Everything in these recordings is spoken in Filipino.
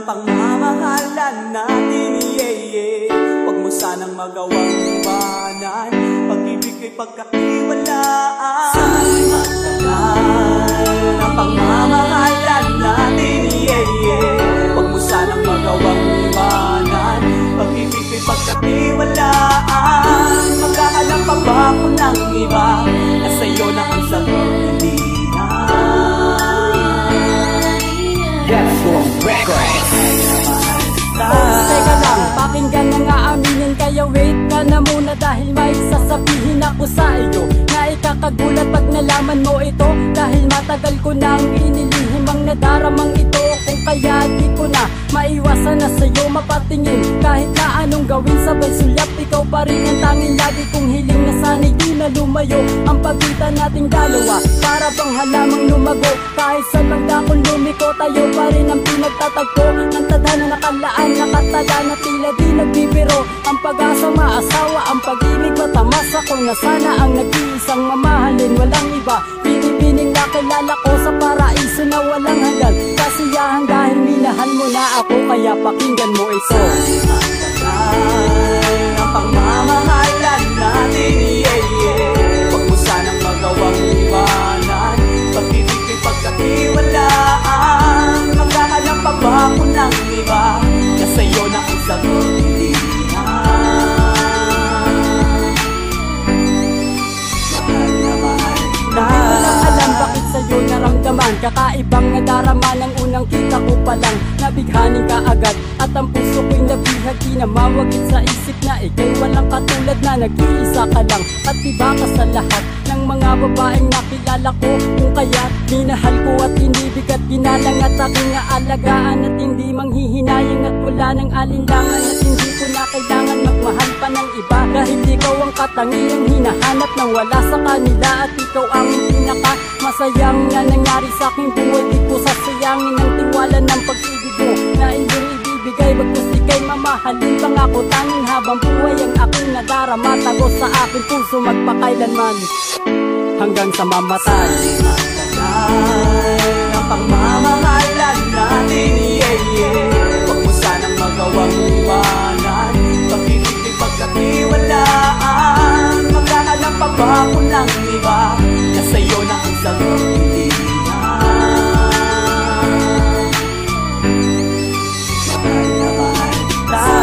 ng pagmamahalan natin, yeah, yeah. Huwag mo sanang magawang iwanan, pag-ibig ko'y pagkatiwalaan. Sana'y magtagal ng pagmamahalan natin, yeah, yeah. Huwag mo sanang magawang iwanan, pag-ibig ko'y pagkatiwalaan. Maghahanap pa ba ako ng iba, na sa'yo na ang sagot, hindi na. Yes, Records. Teka lang, pakinggan na nga aminin, kaya wait ka na muna dahil may sasabihin ako sa iyo na ikakagulat pag nalaman mo ito. Dahil matagal ko nang inilihim ang nadaramang ito, kung kaya di ko na maiwasan na sa'yo mapatingin. Kahit na anong gawin sabay sulyap, ikaw pa rin ang tanging lagi kong hiling, na sana'y di na lumayo ang pagitan nating dalawa. Para bang halamang lumago, kahit sa langda kong lumiko, tayo pa rin ang pinagtatagpo ng tadhana nakalaan, nakatala na tila di nagbibiro. Ang pag-asa maasawa, ang pag-ibig matamasa, kung na sana ang nag-iisang mamahalin, walang iba. Pinipining nakilala ko sa paraiso na walang hanggan, kasiyahan dahil minahal mo na ako, kaya pakinggan mo ito. Ang pagmamahalan natin, yeah, yeah. Huwag mo sanang magawang iwanan, pag-ibig ko'y pagkatiwalaan. Maghahanap pa ba ako ng iba, na sa'yo na ang sagot, hindi na. Mahal na mahal na. Hindi ko lang alam bakit sa'yo naramdaman, kakaibang nadarama ng unang kita ko palang. Nabighanin ka agad at ang puso ko'y nabihag, di na mawagit sa isip na ika'y walang katulad, na nag-iisa ka lang at iba ka sa lahat ng mga babaeng nakilala ko. Kung kaya minahal ko at inibig at ginalang at aking naalagaan, at hindi manghihinayang at wala ng alinlangan, at hindi ko na kailangan magmahal pa ng iba, dahil ikaw ang katangiang hinahanap nang wala sa kanila, at ikaw ang pinaka masayang na nangyari sa aking buhay. Di ko sasayangin ang tiwala ng pag-ibig mo na iyong ibibigay, bagkus ika'y mamahalin. Pangako tanging habang buhay ang aking nadarama, tago sa aking puso magpakailanman hanggang sa mamatay. Ang pagmamahalan natin, yeah, yeah. Huwag mo sanang magawang iwanan, pag-ibig ko'y pagkatiwalaan. Maghahanap pa ba ako ng iba, na sa'yo na ang sagot, hindi na. Mahal na mahal tayo.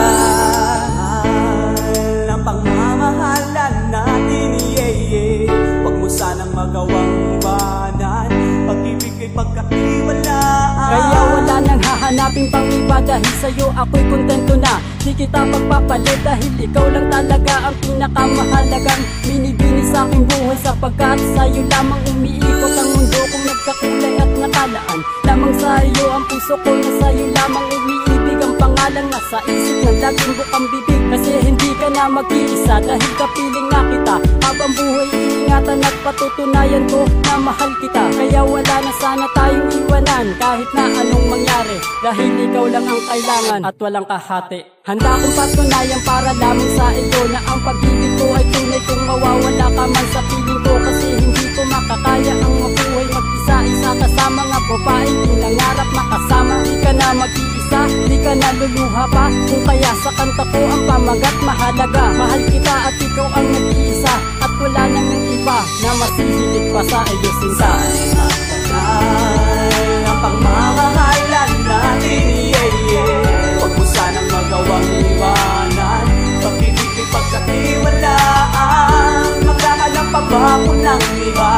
Ang pagmamahalan natin, yeah, yeah. Huwag mo sanang magawang iwanan, pag-ibig ko'y pagkatiwalaan. Kaya wala nang hahanapin pang iba, dahil sa'yo ako'y kontento na. Di kita magpapalit dahil ikaw lang talaga ang pinakamahalagang binibini sa aking buhay, sapagkat sa'yo lamang umiikot ang mundo kong nagkakulay at nakalaan. Lamang sa'yo ang puso ko, na sa'yo lamang umiibig. Ang pangalan nasa isip ng laging bukang bibig, kasi hindi ka na mag-iisa, dahil kapiling na kita. Habang buhay iingatan at patutunayan ko na mahal kita. Kaya wala na sana tayong iwanan, kahit na anong mangyari, dahil ikaw lang ang kailangan at walang kahati. Handa kong patunayan para lamang sa iyo na ang pag-ibig ko ay tunay, kung mawawala ka man sa piling ko. Kasi hindi ko makakaya ang mabuhay mag-isa-isa kasama nga babaeng pinangarap makasama. Di ka na mag-iisa, di ka na luluha pa, kung kaya sa kanta ko ang pamagat mahalaga. Mahal kita at ikaw ang nag-iisa, at wala nang iba na masihilig pa sa iyo, sinta. Ang pagmamahalan natin, yeah, yeah. Huwag mo sanang magawang iwanan, pag-ibig ko'y pagkatiwalaan. Maghahanap pa ba ako ng iba,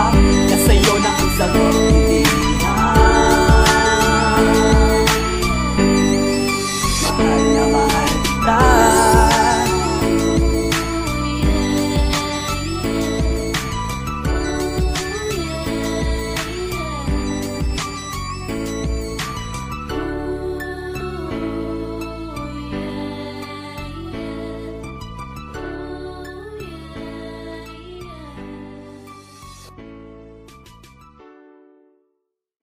na sa'yo na ang sagot,